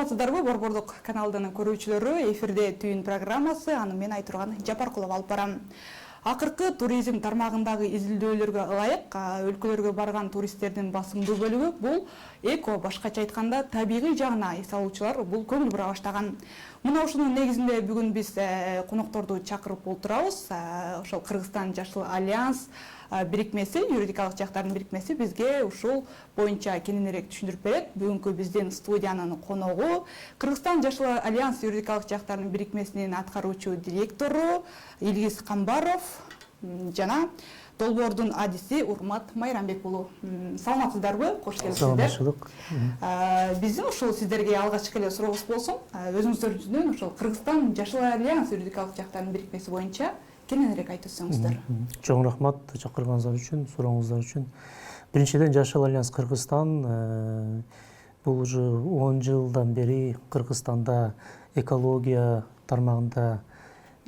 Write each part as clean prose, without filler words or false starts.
Саламатсыздарбы, Борбордук каналдын көрүүчүлөрү, эфирде түйүн программасы, аны мен Айтурган Жапаркулова алып барам. Акыркы туризм тармагындагы изилдөөлөргө ылайык, өлкөлөргө барган туристтердин басымдуу бөлүгү бул эко, башкача айтканда табигый жагына эс алуучулар бул көңүл бура баштаган. Мына ушунун негизинде бүгүн биз конокторду чакырып олтурабыз. Ошол Кыргызстан Жашыл Альянс бирикмеси, юридикалык жактардын бирикмеси бизге ушул боюнча кененирээк түшүндүрүп берет. Бүгүнкү биздин студиянын коногу Кыргызстан Жашыл Альянс юридикалык жактардын бирикмесинин аткаруучу директору Илгиз Камбаров жана долбоордун адиси Урмат Майрамбек уулу. Саламатсыздарбы? Кош келипсиздер. Саламатчылык. Биздин ушул сиздерге алгачкы эле сурообуз болсун. Өзүңүздөрдүн ушул Кыргызстан Жашыл Альянс юридикалык жактардын бирикмеси боюнча кененирээк айтып өтсөңүздөр. Чоң рахмат чакырганыңыздар үчүн, сурооңуздар үчүн. Биринчиден Жашыл Альянс Кыргызстан бул уже 10 жылдан бери Кыргызстанда экология тармагында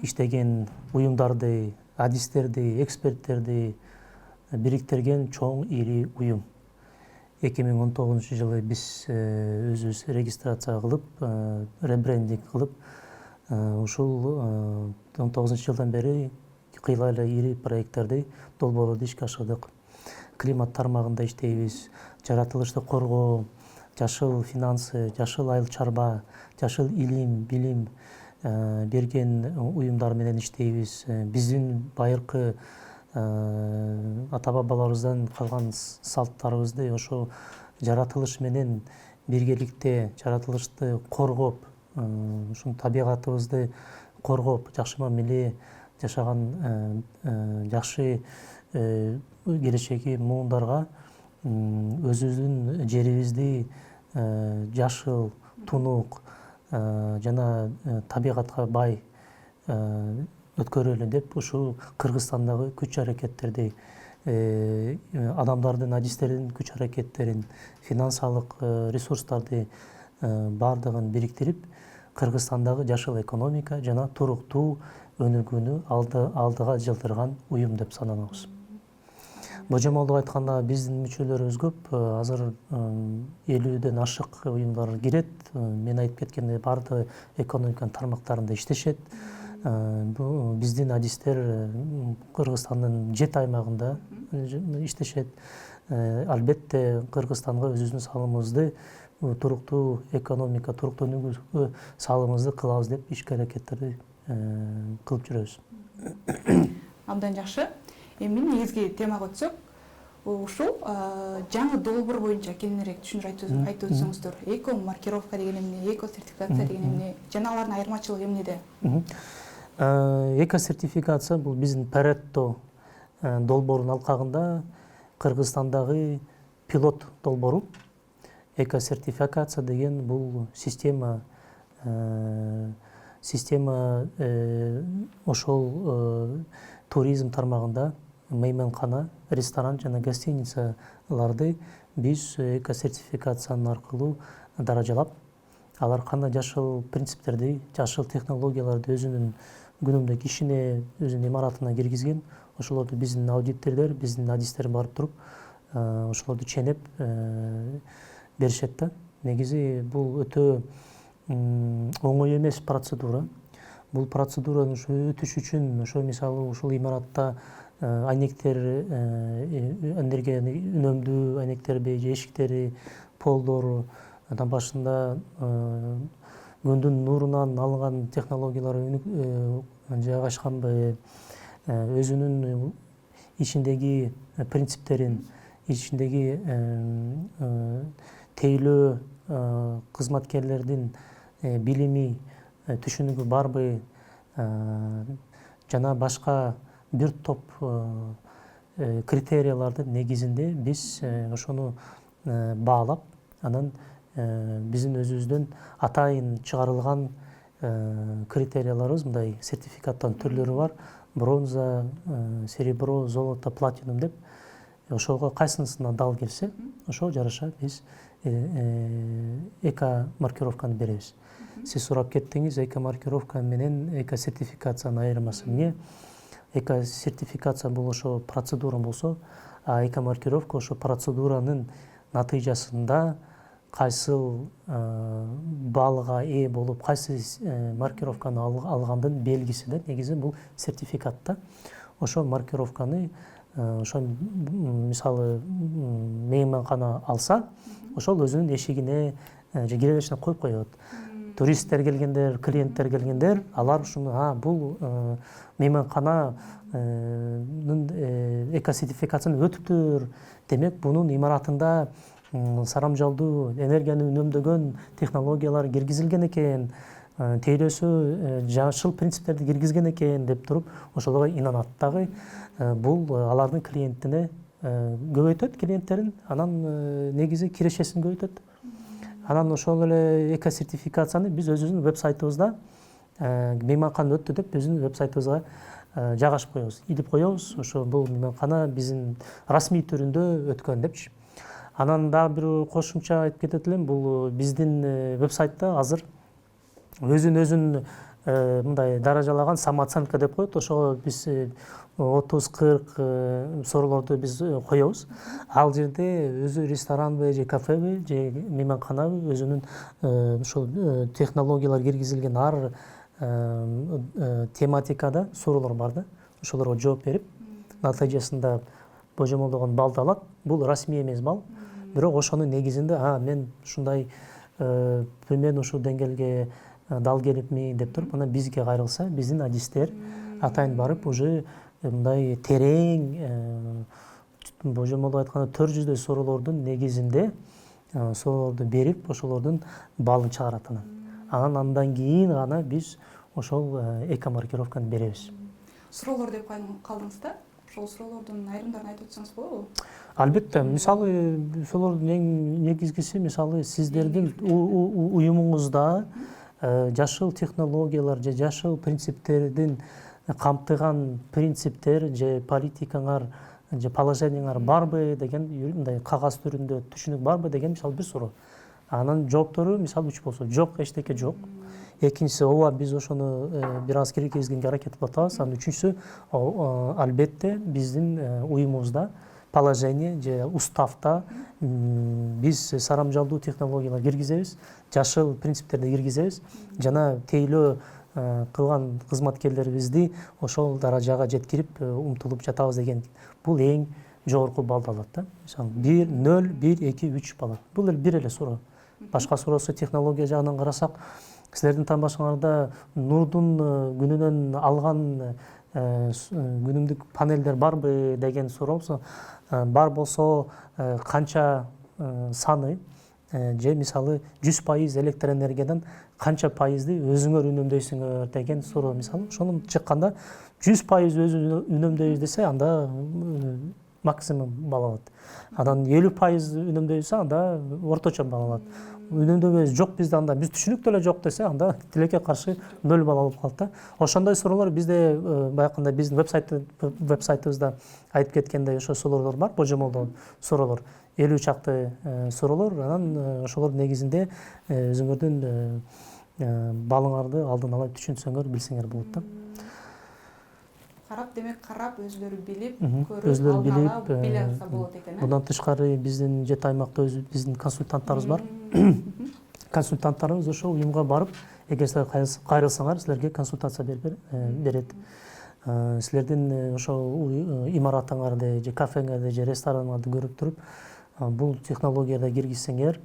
иштеген уюмдарды, адистерди, эксперттерди бириктирген чоң ири уюм. 2019 жылы биз өзүбүз регистрация кылып, ребрендинг кылып, ушул 19 жылдан бери кыйла эле ири проекттерди, долбоорлорду ишке ашырдык. Климат тармагында иштейбиз, жаратылышты коргоо, жашыл финансы, жашыл айыл чарба, жашыл илим, билим берген уюмдар менен иштейбиз. Биздин байыркы ата-бабаларыбыздан калган салттарыбызды ошо жаратылыш менен биргеликте жаратылышты коргоп, ушун табигатыбызды коргоп, жакшы мамиле жашаган жакшы келечеги муундарга өзүбүздүн жерибизди жашыл, тунук жана табигатка бай өткөрөлү деп ушул Кыргызстандагы күч аракеттерди, адамдардын, адистердин күч аракеттерин, финансалык ресурстарды бардыгын бириктирип, Кыргызстандагы жашыл экономика жана туруктуу өнүгүүнү алдыга жылдырган уюм деп сананабыз. Божомолдук айтканда биздин мүчөлөрүбүз көп, азыр 50ден ашык уюмдар кирет. Мен айтып кеткендей бардыгы экономиканын тармактарында иштешет. Биздин адистер Кыргызстандын 7 аймагында иштешет. Албетте Кыргызстанга өзүбүздүн салымыбызды, туруктуу экономика, туруктуу өнүгүүгө салымыбызды кылабыз деп ишке аракеттерди кылып жүрөбүз. Абдан жакшы. Эми негизги темага өтсөк, ушул жаңы долбоор боюнча кененирээк түшүндүрүп айтып өтсөңүздөр. Эко маркировка деген эмне, эко сертификация деген эмне, жана алардын айырмачылыгы эмнеде? Эко сертификация бул биздин Паретто долбоорунун алкагында Кыргызстандагы пилот долбоору. Эко сертификация деген бул система ошол туризм тармагында мейманкана, ресторан жана гостиницаларды биз эко сертификациянын аркылуу даражалап, алар кандай жашыл принциптерди, жашыл технологияларды өзүнүн күнүмдүк ишине, өзүнүн имаратына киргизген, ошолорду биздин аудитордор, биздин адистер барып туруп, ошолорду ченеп беришет да. Негизи бул өтө оңой эмес процедура. Бул процедураны өтүш үчүн ошо мисалы ушул имаратта айнектер, энергияны үнөмдүү айнектерби, эшиктери, полдору, андан башында күндүн нурунан алынган технологиялар жайгашканбы, өзүнүн ичиндеги принциптерин, ичиндеги тейлөө кызматкерлердин билими, түшүнүгү барбы, жана башка бир топ критериялардын негизинде биз ошону баалап, анан биздин өзүбүздөн атайын чыгарылган критерияларыбыз, мындай сертификаттын түрлөрү бар. Бронза, серебро, золото, платинум деп. Ошого кайсынысына дал келсе, ошол жараша биз эко маркировканы беребиз. Сиз сурап кеттиңиз, эко маркировка менен эко сертификациянын айырмасы эмне? Эко сертификация бул ошо процедура болсо, а эко маркировка ошо процедуранын натыйжасында кайсыл балыга ээ болуп кайсы маркировканы алгандын белгиси да негизи бул сертификат да. Ошол маркировканы ошо мисалы мейманкана алса, ошол өзүнүн эшигине же киреберишине коюп коет. Туристтер келгендер, клиенттер келгендер, алар ушуну бул мейманкананын эко-сертификацияны өтүптүр. Демек, бунун имаратында сарамжалдуу энергияны үнөмдөгөн технологиялар киргизилген экен, тейлөөсү жашыл принциптерди киргизген экен деп туруп, ошолорго инанат дагы. Бул алардын клиентине көбөйтөт, клиенттерин, анан негизи кирешесин көбөйтөт. Анан ошол эле эко-сертификацияны биз өзүбүздүн веб-сайтыбызда мейманкана өттү деп өзүбүздүн веб-сайтыбызга жайгашып коебуз, илип коебуз. Ошо бул мейманкана биздин расмий түрүндө өткөн депчи. Анан дагы бир кошумча айтып кетет элем, бул биздин веб-сайтта азыр өзүн мындай даражалаган самооценка деп коет. Ошого биз 30-40 суроолорду биз коебуз. Ал жерде өзү ресторанбы же кафеби же мейманканабы өзүнүн ушул технологиялар киргизилген ар тематикада суроолор бар да. Ошолорго жооп берип, натыйжасында божомолдогон балды алат. Бул расмий эмес бал. Бирок ошонун негизинде мен ушундай мен ушул деңгээлге дал келипми деп туруп, анан бизге кайрылса, биздин адистер атайын барып уже мындай терең божомолдо айтканда 400 суроолордун негизинде суроолорду берип, ошолордун балын чыгарат анан. Андан кийин гана биз ошол эко-маркировканы беребиз. Суроолор деп калдыңыз да? Ошол суроолордун айрымдарын айтып өтсөңүз болобу? Албетте, мисалы ошолордун эң негизгиси мисалы сиздердин уюмуңузда жашыл технологиялар же жашыл принциптердин камтыган принциптер же политикаңар же положениялар барбы деген мындай кагаз түрүндө түшүнүк барбы деген мисалы бир суроо. Анын жооптору мисалы 3 болсо, жок, эчтеке жок. Экинчиси, ооба биз ошону бир аз киргизгенге аракет кылып атабыз. Анан үчүнчүсү, албетте биздин уюмубузда положение же уставта биз сарамжалдуу технологиялар киргизебиз, жашыл принциптерди киргизебиз, жана тейлөө кылган кызматкерлерибизди ошол даражага жеткирип умтулуп жатабыз деген бул эң жогорку балды алат да. Мисалы 1, 0, 1, 2, 3 бал. Бул бир эле суроо. Башка суроосу технология жагынан карасак, силердин тандашыңарда нурдун күнүнөн алган күнүмдүк панелдер барбы деген суроосу, бар болсо канча саны же мисалы 100% электроэнергиядан канча пайызды өзүңөр үнөмдөйсүңөр деген суроо мисалы. Ошону чыкканда 100% өзү үнөмдөйбүз десе, анда максимум бал алат. Анан 50% үнөмдөйсө, анда орточо бал алат. Үнөмдөбөбүз жок бизде, анда биз түшүнүктүү эле жок десе, анда тилекке каршы 0 бал алып калат да. Ошондой суроолор бизде баягында биздин веб-сайтыбызда айтып кеткендей ошо суроолор бар, божомолдогон суроолор. 50 чакты суроолор, анан ошолор негизинде өзүңөрдүн балыңарды алдын ала түшүнсөңөр, билсеңер болот да. Карап, демек карап, өзүлөрү билип, көрүп, алдын ала биле алса болот экен. Мындан тышкары биздин жети аймакта биздин консультанттарыбыз бар. Консультанттарыбыз ошо уюмга барып, эгер силер кайрылсаңар, силерге консультация берет. Силердин ошол имаратыңарды же кафеңерди же рестораныңарды көрүп туруп, бул технологияда киргизсеңер,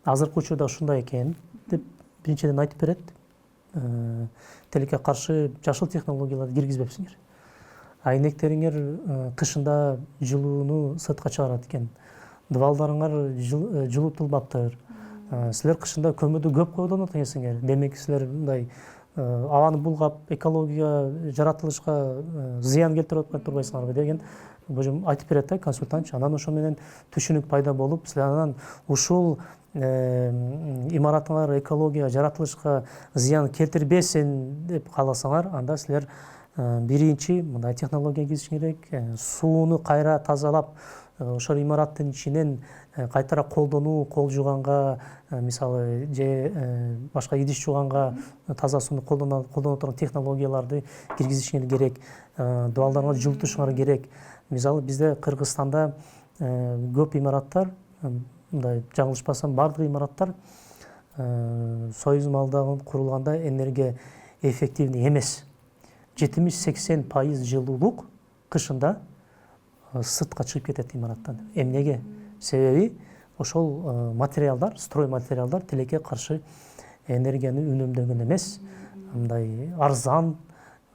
азыркы учурда ушундай экен деп биринчиден айтып берет. Тилекке каршы жашыл технологияларды киргизбепсиңер. Айнектериңер кышында жылууну сыртка чыгарат экен. Дубалдарыңар жылытылбаптыр. Силер кышында көмөдү көп колдонот экенсиңер. Демек силер мындай абаны булгап, экология жаратылышка зыян келтирип турбайсыңарбы деген айтып берет да консультант. Анан ошо менен түшүнүк пайда болуп, силер анан ушул имаратыңар экология жаратылышка зыян келтирбесин деп кааласаңар, анда силер биринчи мындай технология киргизиш керек, сууну кайра тазалап, ошол имараттын ичинен кайтара колдонуу, кол жууганга, мисалы же башка идиш жууганга таза сууну колдоно турган технологияларды киргизишиңер керек. Дубалдарыңарды жылытышыңар керек. Мисалы бизде Кыргызстанда көп имараттар мындай жаңылышпасам бардык имараттар Союз малдагы курулганда энергия эффективный эмес. 70-80% жылуулук кышында сыртка чыгып кетет имараттан. Эмнеге? Себеби ошол материалдар, строй материалдар тилекке каршы энергияны үнөмдөгөн эмес, мындай арзан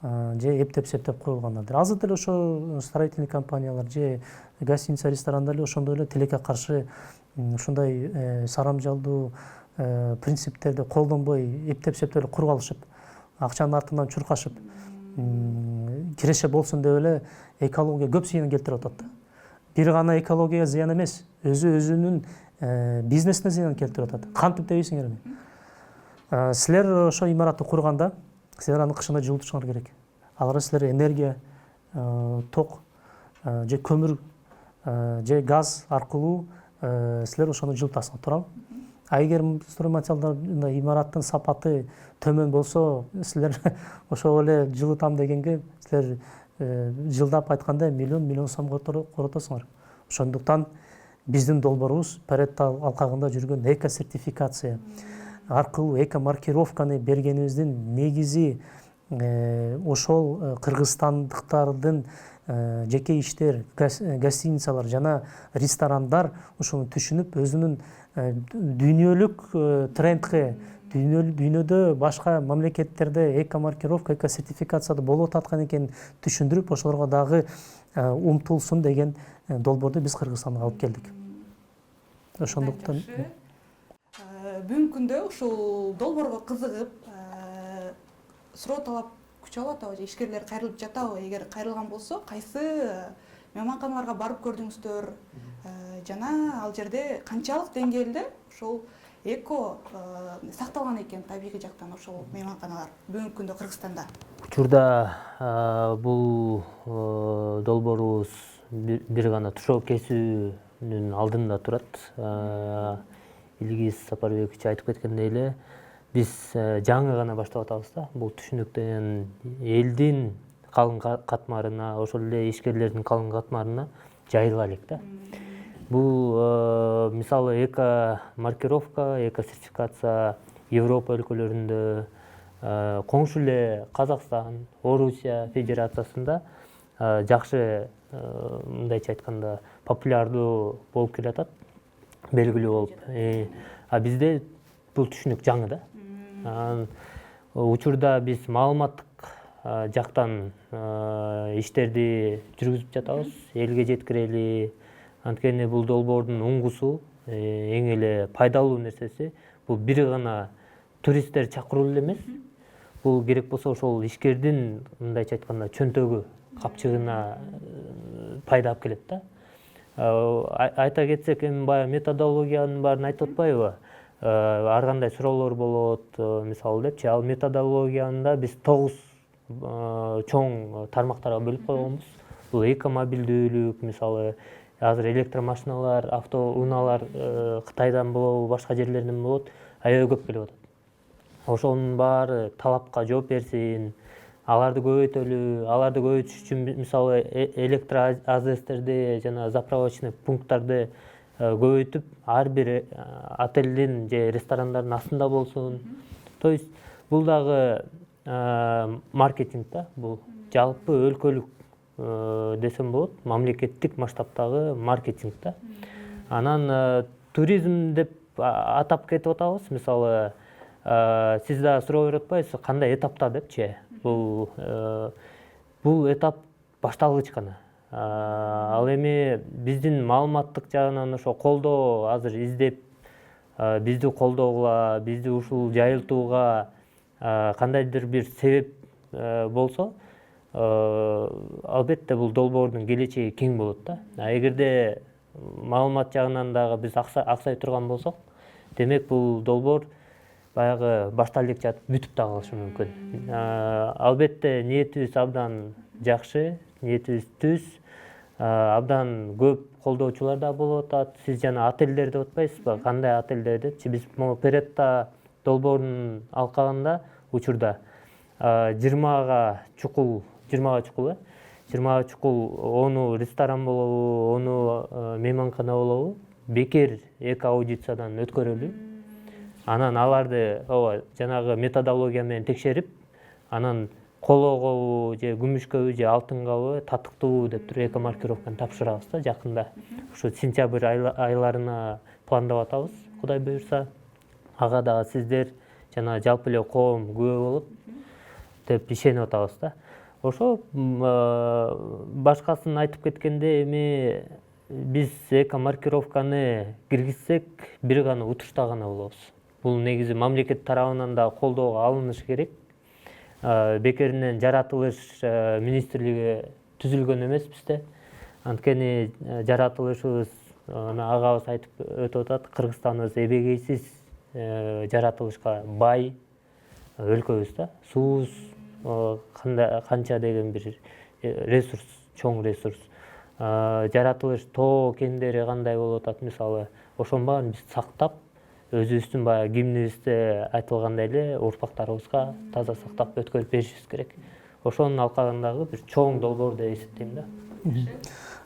же эптеп-септеп коюлгандар. Азыр деле ошо строительный компаниялар же гостиница, ресторандар эле ошондой эле тилекке каршы ушундай сарамжалдуу принциптерди колдонбой эптеп-септеп куруп алышып, акчанын артынан чуркашып, киреше болсун деп эле экология көп зыян келтирип атат. Бир гана экологияга зыян эмес, өзүнүн бизнесине зыян келтирип атат. Кантип дебейсиңерби? Силер ошо имаратты курганда, силер аны кышында жылытышыңар керек. Алар силер энергия, ток же көмүр же газ аркылуу силер ошону жылытасыңар, туурабы? А эгер стройматериалдар имараттын сапаты төмөн болсо, силер ошол эле жылытам дегенге силер жылдап айтканда миллион сом коротосуңар. Ошондуктан биздин долбоорубуз Паретто алкагында жүргөн эко сертификация аркылуу эко маркировканы бергенибиздин негизи ошол кыргызстандыктардын жеке иштер, гостиницалар жана ресторандар ушуну түшүнүп, өзүнүн дүйнөлүк трендке, дүйнөдө башка мамлекеттерде эко маркировка, эко сертификацияда болуп аткан экенин түшүндүрүп, ошолорго дагы умтулсун деген долбоорду биз Кыргызстанга алып келдик. Ошондуктан бүгүнкү күндө ушул долбоорго кызыгып, суроо талап күч алып атабы же ишкерлер кайрылып жатабы? Эгер кайрылган болсо, кайсы мейманканаларга барып көрдүңүздөр жана ал жерде канчалык деңгээлде ошол эко сакталган экен табигый жактан ошол мейманканалар бүгүнкү күндө Кыргызстанда? Учурда бул долбоорубуз бир гана тушоо кесүүнүн алдында турат. Илгиз Сапарбекович айтып кеткендей эле, биз жаңы гана баштап атабыз да. Бул түшүнүктөн элдин калың катмарына, ошол эле ишкерлердин калың катмарына жайыла элек да. Бул мисалы эко маркировка, эко сертификация Европа өлкөлөрүндө, коңшу эле Казакстан, Орусия Федерациясында жакшы, мындайча айтканда, популярдуу болуп келатат, белгилүү болуп. А бизде бул түшүнүк жаңы да. Учурда биз маалыматтык жактан иштерди жүргүзүп жатабыз, элге жеткирели. Анткени бул долбоордун уңгусу, эң эле пайдалуу нерсеси бул бир гана туристтер чакыруу эле эмес. Бул керек болсо ошол ишкердин, мындайча айтканда, чөнтөгү, капчыгына пайда алып келет да. Айта кетсек, эми баягы методологиянын баарын айтып атпайбы? Ар кандай суроолор болот, мисалы депчи, ал методологияны биз 9 чоң тармактарга бөлүп койгонбуз. Бул экомобилдүүлүк, мисалы, азыр электромашиналар, автоунаалар Кытайдан болобу, башка жерлерден болот, аябай көп келип атат. Ошонун баары талапка жооп берсин, аларды көбөйтөлү, аларды көбөйтүш үчүн мисалы электро АЗСтерди жана заправочный пункттарды көбөйтүп, ар бир отелдин же ресторандардын астында болсун. То есть бул дагы маркетинг да, бул жалпы өлкөлүк десем болот, мамлекеттик масштабтагы маркетинг да. Анан туризм деп атап кетип атабыз, мисалы сиз да суроо берип атпайсызбы, кандай этапта депчи? Бул этап башталгыч гана. Ал эми биздин маалыматтык жагынан ошо колдоо азыр издеп, бизди колдогула, бизди ушул жайылтууга кандайдыр бир себеп болсо, албетте бул долбоордун келечеги кең болот да. Эгерде маалымат жагынан дагы биз аксай турган болсок, демек бул долбоор баягы башталып элек жатып бүтүп да калышы мүмкүн. Албетте ниетибиз абдан жакшы, ниетибиз түз, абдан көп колдоочулар да болуп атат. Сиз жана отелдер деп атпайсызбы? Кандай отелдер депчи? Биз могу Паретто долбоорунун алкагында учурда 20 чукул, 10 ресторан болобу, 10 мейманкана болобу, бекер эки аудициядан өткөрөлү. Анан аларды жанагы методология менен текшерип, анан кологобу же күмүшкөбү же алтынгабы татыктуубу деп туруп эко маркировканы тапшырабыз да жакында. Ушу сентябрь айларына пландап атабыз, Кудай буюрса. Ага дагы сиздер жана жалпы эле коом күбө болуп деп ишенип атабыз да. Ошо башкасын айтып кеткенде эми биз эко маркировканы киргизсек бир гана утушта гана болобуз. Бул негизи мамлекет тарабынан да колдоого алынышы керек. Бекеринен жаратылыш министрлиги түзүлгөн эмес бизде. Анткени жаратылышыбыз агабыз айтып өтүп атат, Кыргызстаныбыз эбегейсиз жаратылышка бай өлкөбүз да. Суубуз канча деген бир ресурс, чоң ресурс. Жаратылыш тоо кендери кандай болуп атат мисалы, ошонун баарын биз сактап, өзүбүздүн баягы гимнибизде айтылгандай эле урпактарыбызга таза сактап өткөрүп беришибиз керек. Ошонун алкагындагы бир чоң долбоор деп эсептейм да.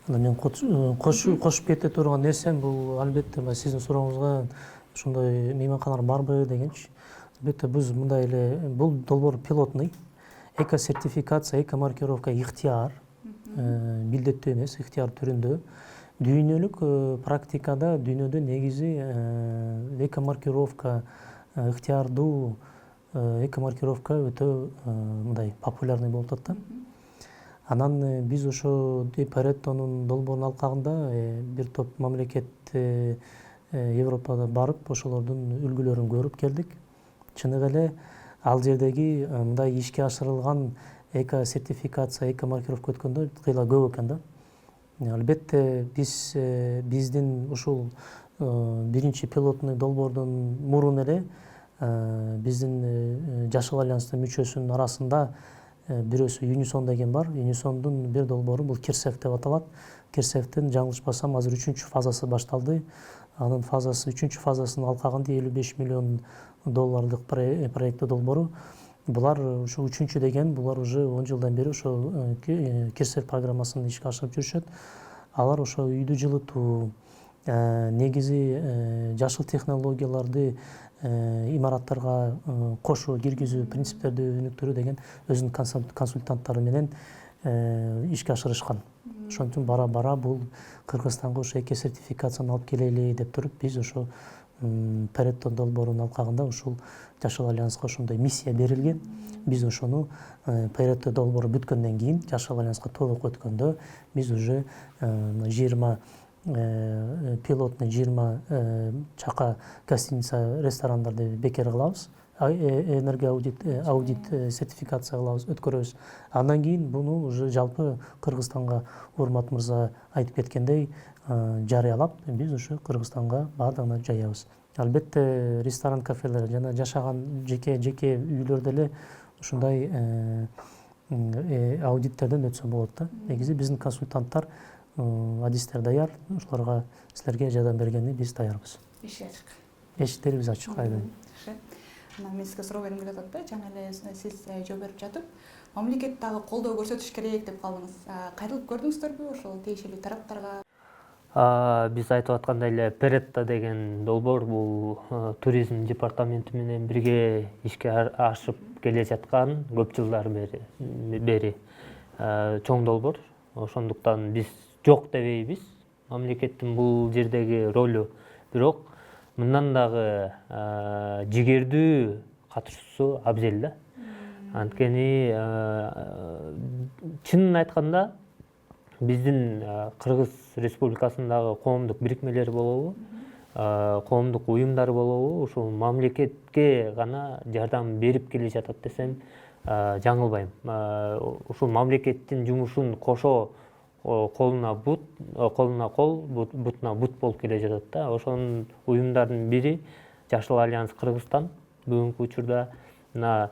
Мен кошуп кете турган нерсем бул албетте сиздин сурооңузга ушундай мейманканалар барбы дегенчи. Албетте биз мындай эле бул долбоор пилотный. Эко-сертификация, эко-маркировка ыктыяр, милдеттүү эмес, ыктыяр түрүндө. Дүйнөлүк практикада дүйнөдө негизи эко-маркировка, ыктыярдуу эко-маркировка өтө мындай популярный болуп атат да. Анан биз ошо Пареттонун долбоорунун алкагында бир топ мамлекет Европада барып, ошолордун үлгүлөрүн көрүп келдик. Чыныгы эле ал жердеги мындай ишке ашырылган эко-сертификация, эко-маркировка өткөндө кыйла көп экен да. Албетте биздин ушул биринчи пилотный долбоордон мурун эле биздин Жашыл альянстын мүчөсүнүн арасында бирөөсү Юнисон деген бар. Юнисондун бир долбоору бул Кирсев деп аталат. Кирсевдин жаңылышпасам азыр 3-чү фазасы башталды. Анын фазасы 3-чү фазасынын алкагында $55 миллион проекти долбоору. Булар ушу 3-чү деген, булар уже 10 жылдан бери ошо Кирсев программасын ишке ашырып жүрүшөт. Алар ошо үйдү жылытуу, негизи жашыл технологияларды имараттарга кошуу, киргизүү, принциптерди өнүктүрүү деген өзүнүн консультанттары менен ишке ашырышкан. Ошон үчүн бара-бара бул Кыргызстанга ошо эко-сертификацияны алып келели деп туруп, биз ошо Пареттон долбоорунун алкагында ушул Жашыл альянска ошондой миссия берилген. Биз ошону Пареттон долбоору бүткөндөн кийин, Жашыл альянска толук өткөндө, биз уже 20 пилотный 20 чака гостиница, ресторандарды бекер кылабыз. Энергия аудит сертификация кылабыз, өткөрөбүз. Андан кийин буну уже жалпы Кыргызстанга Урмат мырза айтып кеткендей жарыялап, биз ушу Кыргызстанга баардыгына жаябыз. Албетте ресторан, кафелер жана жашаган жеке үйлөрдө эле ушундай аудиттерден өтсө болот да. Негизи биздин консультанттар, адистер даяр, ошолорго силерге жардам бергенде биз даярбыз. Эшиктерибиз ачык. Мен сизге суроо бергим келип атат да, жана эле сиз жооп берип жатып, мамлекет дагы колдоо көрсөтүш керек деп калдыңыз. Кайрылып көрдүңүздөрбү ошол тиешелүү тараптарга? Биз айтып аткандай эле Паретто деген долбоор бул туризм департаменти менен бирге ишке ашып келе жаткан көп жылдар бери чоң долбоор. Ошондуктан биз жок дебейбиз мамлекеттин бул жердеги ролу. Бирок мындан дагы жигердүү катышуусу абзел да. Анткени чынын айтканда биздин Кыргыз Республикасындагы коомдук бирикмелер болобу, коомдук уюмдар болобу, ушул мамлекетке гана жардам берип келе жатат десем жаңылбайм. Ушул мамлекеттин жумушун кошо колуна кол, бутуна бут болуп келе жатат да. Ошонун уюмдардын бири Жашыл альянс Кыргызстан. Бүгүнкү учурда мына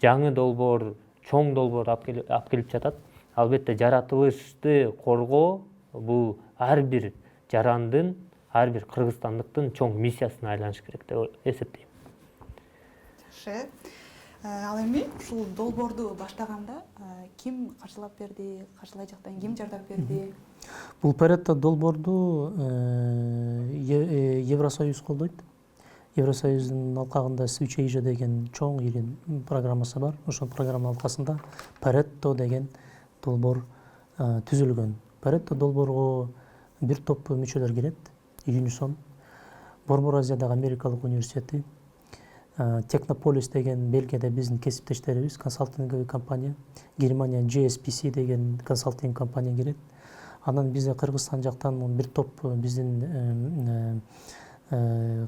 жаңы долбоор, чоң долбоор алып келип жатат. Албетте жаратылышты коргоо бул ар бир жарандын, ар бир кыргызстандыктын чоң миссиясына айланыш керек деп эсептейм. Жакшы. Ал эми ушул долбоорду баштаганда ким каржылап берди, каржылай жактан ким жардам берди? Бул Паретто долбоорду Евросоюз колдойт. Евросоюздун алкагында Switch Asia деген чоң ири программасы бар. Ошол программа алкасында Паретто деген долбоор түзүлгөн. Паретто долбоорго бир топ мүчөлөр кирет. Юнисон, Борбор Азиядагы Америкалык университети, Технополис деген Бельгияда биздин кесиптештерибиз, консалтинговый компания, Германия GSPC деген консалтинг компания кирет. Анан бизде Кыргызстан жактан бир топ биздин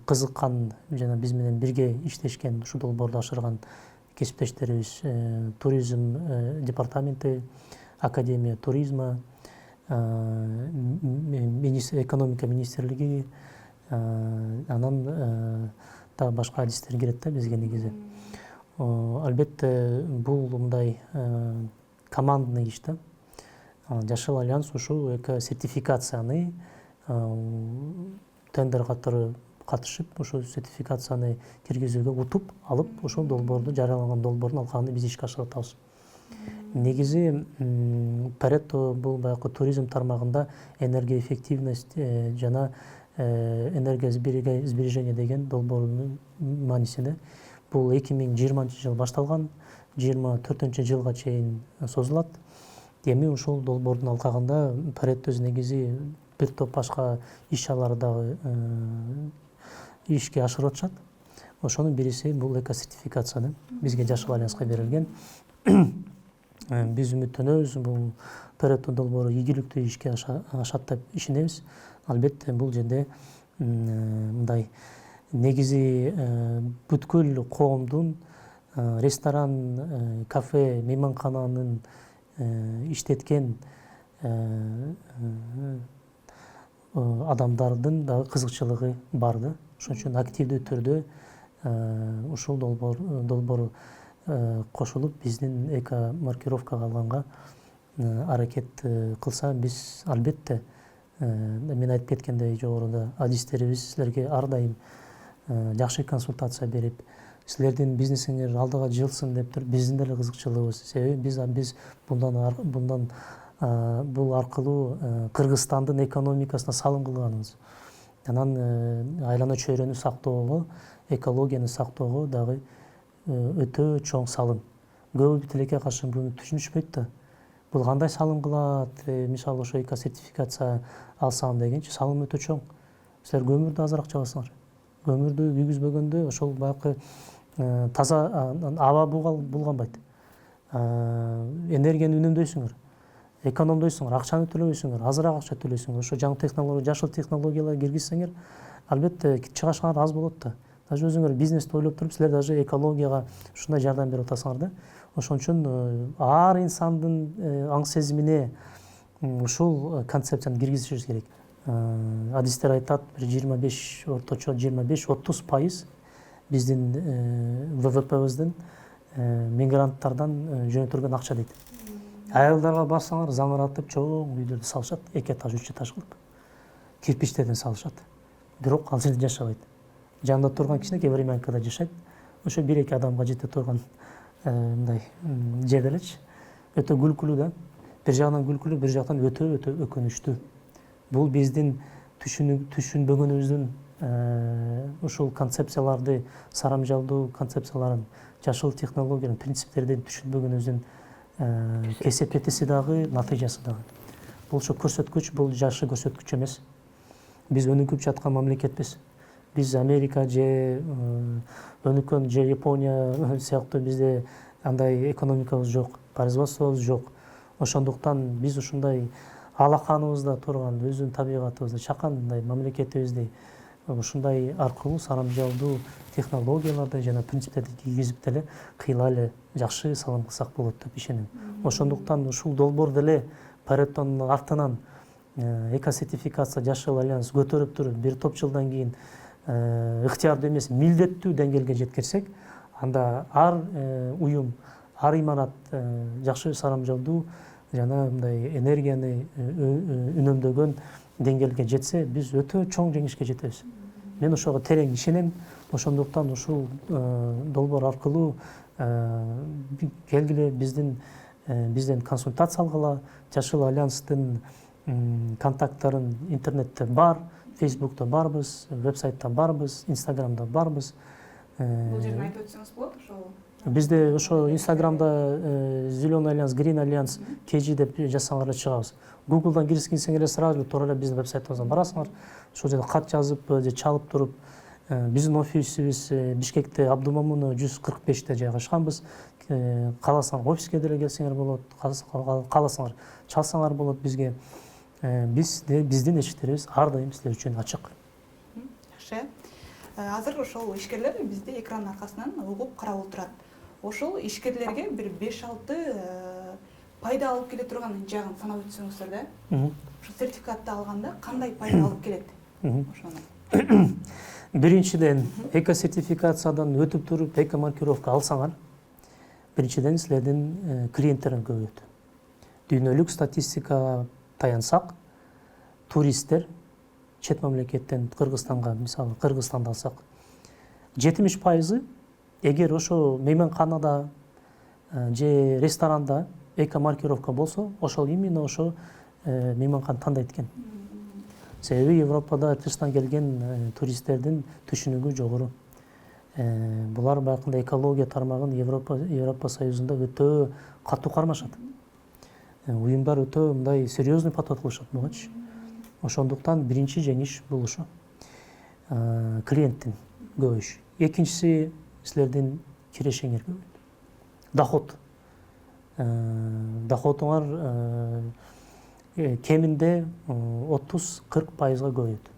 кызыккан жана биз менен бирге иштешкен, ушул долбоорду ашырган кесиптештерибиз туризм департаменти, Академия туризма, экономика министрлиги, анан дагы башка адистер кирет да бизге негизи. Албетте бул мындай командный иш да. Жашыл альянс ушул сертификацияны тендер катары катышып, ошол сертификацияны киргизүүгө утуп алып, ошол долбоорду жарыяланган долбоордун алкагында биз ишке ашырып атабыз. Негизи Паретто бул баягы туризм тармагында энергоэффективность жана энергосбережение деген долбоордун маанисинде бул 2020 жыл башталган, 2024 жылга чейин созулат. Эми ушул долбоордун алкагында Паретто негизи бир топ башка иш-чараларды дагы ишке ашырып атышат. Ошонун бириси бул эко-сертификация бизге Жашыл альянска берилген. Биз үмүттөнөбүз, бул Паретто долбоору ийгиликтүү ишке ашат деп ишенебиз. Албетте бул жерде мындай негизи бүткүл коомдун ресторан, кафе, мейманкананын иштеткен адамдардын дагы кызыкчылыгы бар да. Ошон үчүн активдүү түрдө ушул долбоор кошулуп биздин эко маркировкага алганга аракет кылса, биз албетте мен айтып кеткендей жогоруда адистерибиз силерге ар дайым жакшы консультация берип, силердин бизнесиңер алдыга жылсын деп туруп биздин деле кызыкчылыгыбыз. Себеби биз бул аркылуу Кыргызстандын экономикасына салым кылганыбыз. Анан айлана чөйрөнү сактоого, экологияны сактоого дагы өтө чоң салым. Көбү тилекке каршы буну түшүнүшпөйт да. Бул кандай салым кылат? Мисалы ошо эко сертификация алсам дегенчи салым өтө чоң. Силер көмүрдү азыраак чыгасыңар. Көмүрдү күйгүзбөгөндө ошол баягы таза аба булганбайт. Энергияны үнөмдөйсүңөр, экономдойсуңар, акчаны төлөбөйсүңөр, азыраак акча төлөйсүңөр. Ошо жаңы технология, жашыл технологиялар киргизсеңер, албетте чыгашыңар аз болот да. Даже өзүңөр бизнести ойлоп туруп, силер даже экологияга ушундай жардам берип атасыңар да. Ошон үчүн ар инсандын аң сезимине ушул концепцияны киргизишибиз керек. Адистер айтат, бир 25, орточо 25-30% биздин ВВПбиздин мигранттардан жөнөтүлгөн акча дейт. Айылдарга барсаңар, заңыратып чоң үйлөрдү салышат, 2 этаж, 3 этаж кылып. Кирпичтерден салышат. Бирок ал жерде жашабайт. Жанында турган кичинекей времянкада жашайт. Ошо 1-2 адамга жете турган мындай жер элечи. Өтө күлкүлүү да. Бир жагынан күлкүлүү, бир жактан өтө өкүнүчтүү. Бул биздин түшүнбөгөнүбүздүн ушул концепцияларды, сарамжалдуу концепцияларын, жашыл технологиянын принциптердин түшүнбөгөнүбүздүн кесепетиси дагы, натыйжасы дагы. Бул ошо көрсөткүч, бул жакшы көрсөткүч эмес. Биз өнүгүп жаткан мамлекетпиз. Биз Америка же өнүккөн же Япония сыяктуу бизде андай экономикабыз жок, производствобуз жок. Ошондуктан биз ушундай алаканыбызда турган өзүнүн табигатыбызды, чакандай мамлекетибизди ушундай аркылуу сарамжалдуу технологияларды жана принциптерди кийгизип деле кыйла эле жакшы салым кылсак болот деп ишенем. Ошондуктан ушул долбоор деле Пареттонун артынан эко-сертификация Жашыл альянс көтөрүп туруп, бир топ жылдан кийин ыктыярдуу эмес, милдеттүү деңгээлге жеткирсек, анда ар уюм, ар имарат жакшы сарамжалдуу жана мындай энергияны үнөмдөгөн деңгээлге жетсе, биз өтө чоң жеңишке жетебиз. Мен ошого терең ишенем. Ошондуктан ушул долбоор аркылуу келгиле бизден консультация алгыла. Жашыл альянстын контакттарын интернетте бар, Фейсбукта барбыз, вебсайтта барбыз, Инстаграмда барбыз. Бул жерден айтып өтсөңүз болот ошол. Бизде ошо Инстаграмда Зеленый альянс, Green альянс, KG деп жазсаңар чыгабыз. Гуглдан киришкенсеңер сразу тура эле биздин вебсайтыбыздан барасыңар. Ошол жерде кат жазып же чалып туруп, биздин офисибиз Бишкекте Абдумамунова 145-те жайгашканбыз. Кааласаңар офиске деле келсеңер болот, кааласаңар чалсаңар болот бизге. Биздин эшиктерибиз ар дайым силер үчүн ачык. Жакшы. Азыр ошол ишкерлер бизди экран аркасынан угуп карап отурат. Ошол ишкерлерге бир 5-6 пайда алып келе турган жагын санап өтсөңүздөр да. Ошо сертификатты алганда кандай пайда алып келет? Ошону. Биринчиден, эко-сертификациядан өтүп туруп эко-маркировка алсаңар, биринчиден силердин клиенттериң көбөйөт. Дүйнөлүк статистикага таянсак, туристтер чет мамлекеттен Кыргызстанга, мисалы Кыргызстанды алсак, 70% эгер ошо мейманканада же ресторанда эко-маркировка болсо, ошол именно ошо мейманканы тандайт экен. Себеби Европада тышынан келген туристтердин түшүнүгү жогору. Булар байкында экология тармагын Европа Союзунда өтө катуу кармашат. Уюмдар өтө мындай серьезный подход кылышат бугачы. Ошондуктан биринчи жеңиш бул ошо. Клиенттин көбөйүшү. Экинчиси силердин кирешеңер көбөйөт. Доход. Доходуңар кеминде 30-40%га көбөйөт.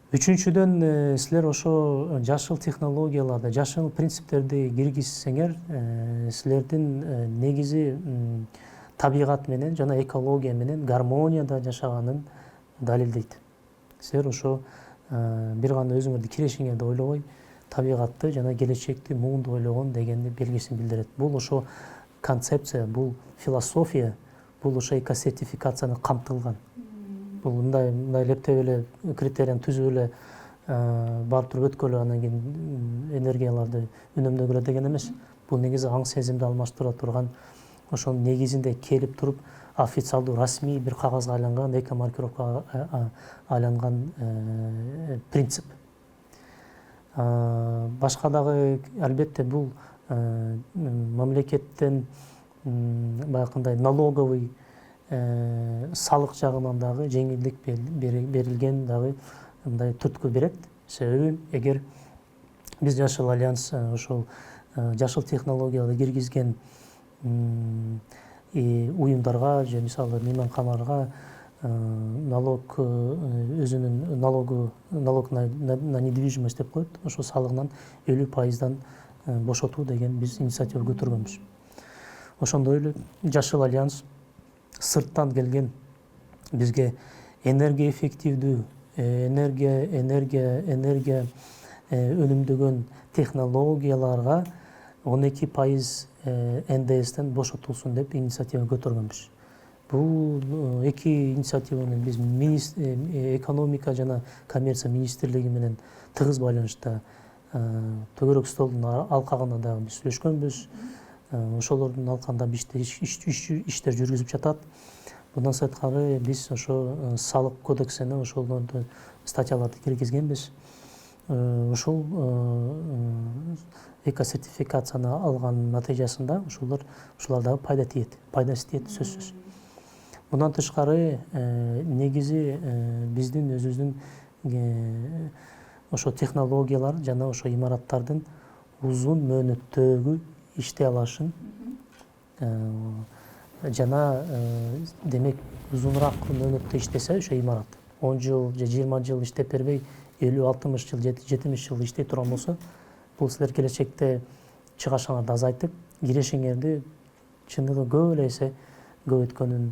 Үчүнчүдөн силер ошо жашыл технологияларды, жашыл принциптерди киргизсеңер, силердин негизи табигат менен жана экология менен гармонияда жашаганын далилдейт. Силер ошо бир гана өзүңөрдү кирешеңерди ойлобой, табигатты жана келечекти муунду ойлогон дегенди белгисин билдирет. Бул ошо концепция, бул философия, бул ошо эко-сертификацияны камтылган. Бул мындай лептеп эле критерияны түзүп эле барып туруп өткөлө анан кийин энергияларды үнөмдөгүлө деген эмес. Бул негизи аң сезимди алмаштыра турган, ошонун негизинде келип туруп официалдуу расмий бир кагазга айланган, эко-маркировкага айланган принцип. Башка дагы албетте бул мамлекеттен баягындай налоговый салык жагынан дагы жеңилдик берилген дагы мындай түрткү берет. Себеби эгер биз Жашыл альянс ошол жашыл технологияларды киргизген уюмдарга же мисалы мейманканаларга налог өзүнүн налог на недвижимость деп коет, ошол салыгынан 50%дан бошотуу деген биз инициатива көтөргөнбүз. Ошондой эле Жашыл альянс сырттан келген бизге энергия эффективдүү, энергия өнүмдөгөн технологияларга 12% НДСтен бошотулсун деп инициатива көтөргөнбүз. Бул эки инициативаны биз экономика жана коммерция министрлиги менен тыгыз байланышта төгөрөк столдун алкагында дагы биз сүйлөшкөнбүз. Ошолордун алкагында иштер жүргүзүп жатат. Bundan сырткары биз ошо салык кодексине ошолорду статьяларды киргизгенбиз. Ошол эко-сертификацияны алган натыйжасында ошоларда пайдасы тиет сөзсүз. Bundan тышкары негизи биздин өзүбүздүн ошо технологиялар жана ошо имараттардын узун мөөнөттөгү иштей алышын жана демек узунураак мөөнөттө иштесе ошо имарат 10 жыл же 20 жыл иштеп бербей 50-60 жыл 70 жыл иштей турган болсо, бул силер келечекте чыгашыңарды азайтып, кирешеңерди чындыгы көп эле эсе көбөйткөнүн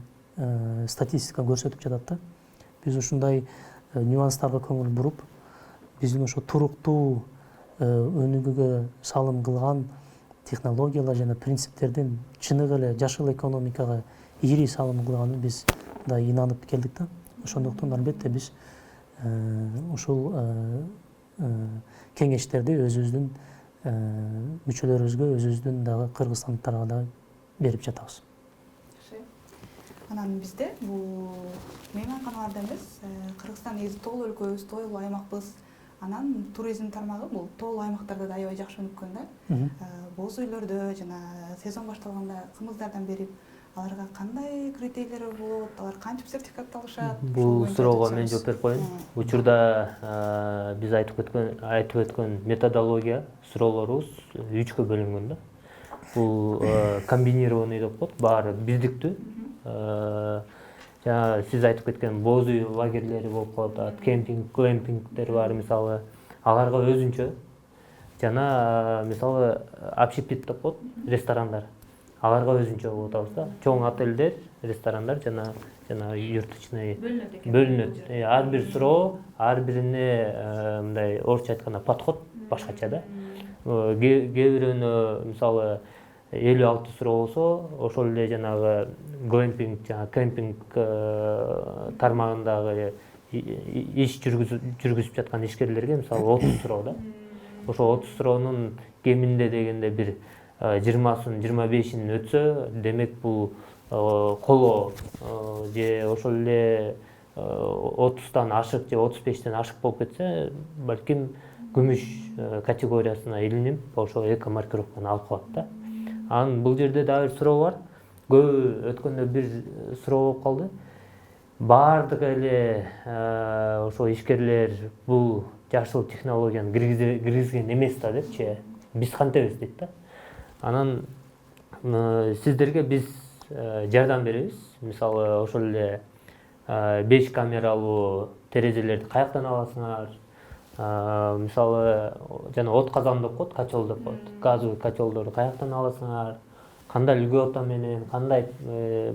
статистика көрсөтүп жатат да. Биз ушундай нюанстарга көңүл буруп, биздин ошо туруктуу өнүгүүгө салым кылган технологиялар жана принциптердин чыныгы эле жашыл экономикага ири салым кылганын биз да инанып келдик да. Ошондуктан албетте биз ушул кеңештерди өзүбүздүн мүчөлөрүбүзгө өзүбүздүн дагы кыргызстандыктарга да берип жатабыз. Анан бизде бул мейманканаларда эмес, Кыргызстан негизи тоолуу өлкөбүз, тоолуу аймакпыз. Анан туризм тармагы бул тоолуу аймактарда да аябай жакшы өнүккөн да. Боз үйлөрдө жана сезон башталганда кымыздардан берип, аларга кандай критерийлери болот, алар кантип сертификатталышат? Бул суроого мен жооп берип коеюн. Учурда биз айтып өткөн методология суроолорубуз 3кө бөлүнгөн да. Бул комбинированный деп коет, баары бирдиктүү. Жана сиз айтып кеткен боз үй лагерлери болуп калат, кемпинг, глэмпингдер бар мисалы, аларга өзүнчө. Жана мисалы общепит деп коет, ресторандар. Аларга өзүнчө болуп атабыз да. Чоң отелдер, ресторандар жана юртучный бөлүнөт. Ар бир суроо, ар бирине мындай орусча айтканда подход башкача да. Кээ бирөөнө мисалы 56 суроо болсо, ошол эле жанагы глэмпинг, жана кемпинг тармагындагы иш жүргүзүп жаткан ишкерлерге мисалы 30 суроо да. Ошол 30 суроонун кеминде дегенде бир 20-сын, 25-ин өтсө, демек бул коло же ошол эле 30тан ашык же 35тен ашык болуп кетсе, балким күмүш категориясына илинип, ошол эко маркировканы алып калат да. Анан бул жерде дагы бир суроо бар. Көбү өткөндө бир суроо болуп калды. Баардык эле ошо ишкерлер бул жашыл технологияны киргизген эмес да депчи. Биз кантебиз дейт да. Анан сиздерге биз жардам беребиз. Мисалы ошол эле 5 камералуу терезелерди каяктан аласыңар? Мисалы жана от казан деп коет, котел деп коет. Газовый котелдорду каяктан аласыңар? Кандай льгота менен, кандай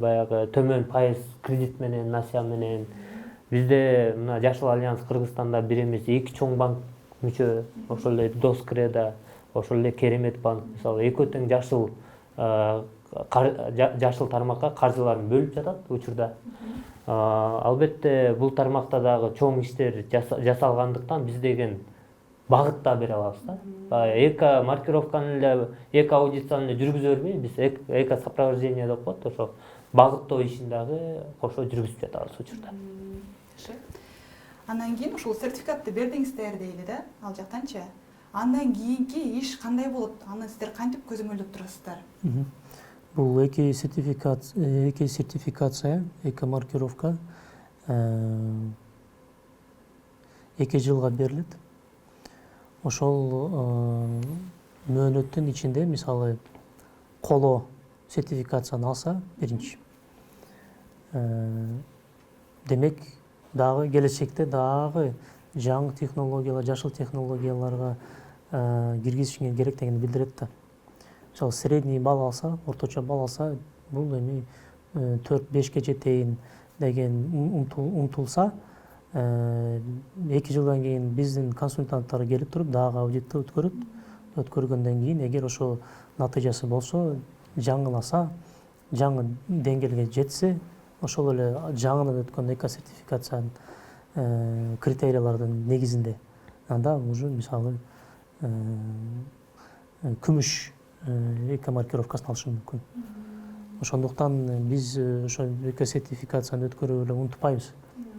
баягы төмөн пайыз кредит менен, насия менен? Бизде мына Жашыл альянс Кыргызстанда бир эмес 2 чоң банк мүчө, ошол эле Доскреда, ошол эле Керемет банк, мисалы экөө тең жашыл тармакка каржыларын бөлүп жатат учурда. Албетте бул тармакта дагы чоң иштер жасалгандыктан биз деген багыт да бере алабыз да. Эко маркировканы эле, эко аудицияны эле жүргүзө бербей, биз эко сопровождение деп коет, ошо багыттоо ишин дагы кошо жүргүзүп жатабыз учурда. Андан кийин ушул сертификатты бердиңиздер дейли да, ал жактанчы. Андан кийинки иш кандай болот? Аны сиздер кантип көзөмөлдөп турасыздар? Бул эки сертификация, эко маркировка 2 жылга берилет. Ошол мөөнөттүн ичинде мисалы коло сертификацияны алса биринчи. Демек дагы келечекте дагы жаңы технологиялар, жашыл технологияларга киргизишиңер керектигин билдирет да. Мисалы средний балл алса, орточо балл алса, бул эми 4-5ке жетейин деген умтулса, 2 жылдан кийин биздин консультанттар келип туруп дагы аудитти өткөрөт. Өткөргөндөн кийин эгер ошо натыйжасы болсо, жаңыласа, жаңы деңгээлге жетсе, ошол эле жаңыдан өткөн эко сертификациянын критериялардын негизинде анда уже мисалы күмүш эко маркировкасын алышы мүмкүн. Ошондуктан биз ошо эко сертификацияны өткөрүп эле унутпайбыз.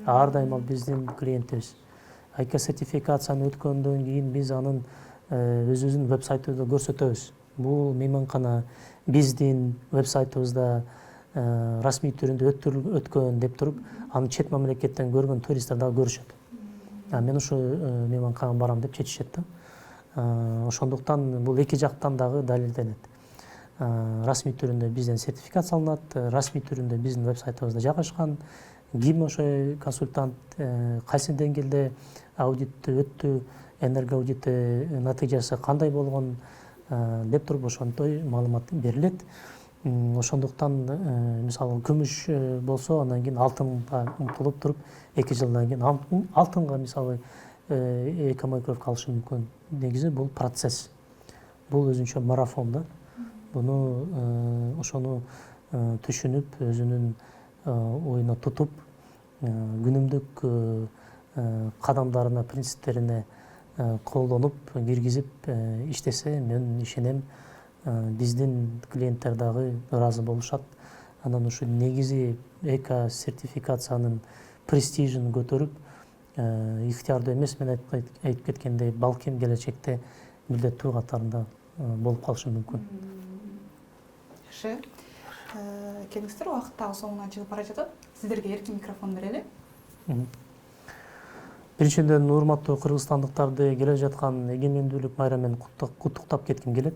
Ар дайым ал биздин клиентибиз. Эко сертификацияны өткөндөн кийин биз анын өзүбүздүн веб-сайтыбызда көрсөтөбүз. Бул мейманкана биздин веб-сайтыбызда расмий түрүндө өткөн деп туруп, аны чет мамлекеттен көргөн туристтер дагы көрүшөт. Мен ушу мейманканага барам деп чечишет да. Ошондуктан бул эки жактан дагы далилденет. Расмий түрүндө бизден сертификат салынат, расмий түрүндө биздин веб-сайтыбызда жайгашкан, ким ошо консультант, кайсы деңгээлде аудитти өттү, энерго аудити натыйжасы кандай болгон деп туруп ошондой маалымат берилет. Ошондуктан мисалы күмүш болсо, андан кийин алтынга умтулуп туруп, 2 жылдан кийин алтынга мисалы эко маркировка алышы мүмкүн. Негизи бул процесс. Бул өзүнчө марафон да. Буну ошону түшүнүп, өзүнүн оюна тутуп, күнүмдүк кадамдарына, принциптерине колдонуп киргизип иштесе, мен ишенем биздин клиенттер дагы ыраазы болушат. Анан ушу негизи эко сертификациянын престижин көтөрүп, ыктыярдуу эмес, мен айтып кеткендей, балким келечекте милдеттүү катарында болуп калышы мүмкүн. Жакшы. Келиңиздер, убакыт дагы соңуна чыгып бара жатат. Сиздерге эркин микрофон берели. Биринчиден, урматтуу кыргызстандыктарды келе жаткан эгемендүүлүк майрамы куттуктап кетким келет.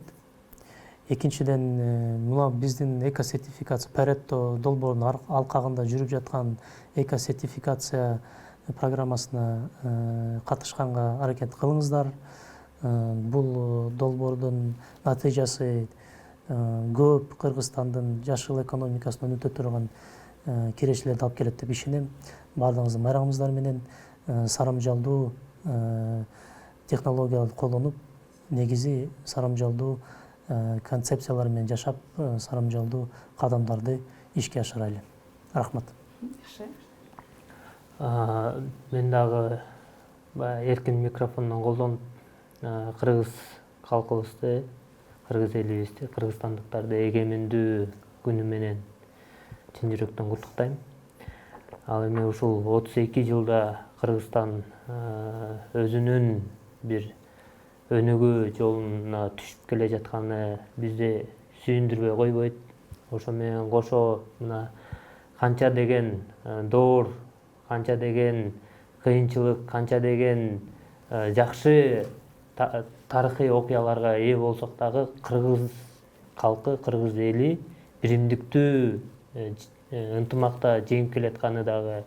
Экинчиден, мына биздин эко сертификация Паретто долбоорунун алкагында жүрүп жаткан эко сертификация программасына катышканга аракет кылыңыздар. Бул долбоордун натыйжасы көп Кыргызстандын жашыл экономикасына өнүтө турган кирешелерди алып келет деп ишенем. Баардыгыңызды майрамыңыздар менен сарамжалдуу технологияларды колдонуп, негизи сарамжалдуу концепциялар менен жашап, сарамжалдуу кадамдарды ишке ашырайлы. Рахмат. Жакшы. Мен дагы эркин микрофондон колдонуп кыргыз калкыбызды, кыргыз элибизди, кыргызстандыктарды эгемендүү күнү менен чын жүрөктөн куттуктайм. Ал эми ушул 32 жылда Кыргызстан өзүнүн бир өнүгүү жолуна түшүп келе жатканы бизди сүйүндүрбөй койбойт. Ошо менен кошо мына канча деген доор, канча деген кыйынчылык, канча деген жакшы тарыхый окуяларга ээ болсок дагы кыргыз калкы, кыргыз эли биримдиктүү ынтымакта жеңип келатканы дагы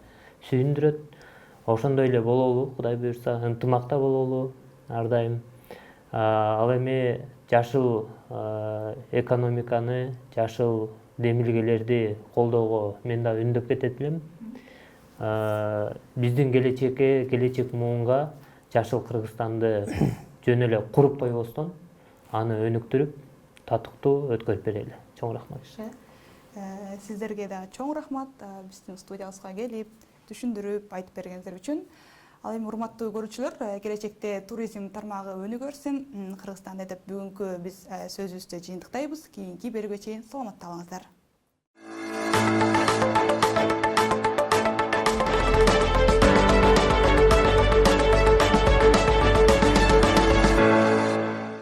сүйүндүрөт. Ошондой эле бололу, Кудай буйрса, ынтымакта бололу ар дайым. Ал эми жашыл экономиканы, жашыл демилгелерди колдоого мен да үндөп кетет элем. Биздин келечек муунга жашыл Кыргызстанды жөн эле куруп койбостон, аны өнүктүрүп, татыктуу өткөрүп берели. Чоң рахмат. Сиздерге да чоң рахмат биздин студиябызга келип, түшүндүрүп айтып бергениңиздер үчүн. Ал эми урматтуу көрүүчүлөр, келечекте туризм тармагы өнүгөрсүн Кыргызстанда деп бүгүнкү биз сөзүбүздү жыйынтыктайбыз. Кийинки берүүгө чейин саламатта болуңуздар.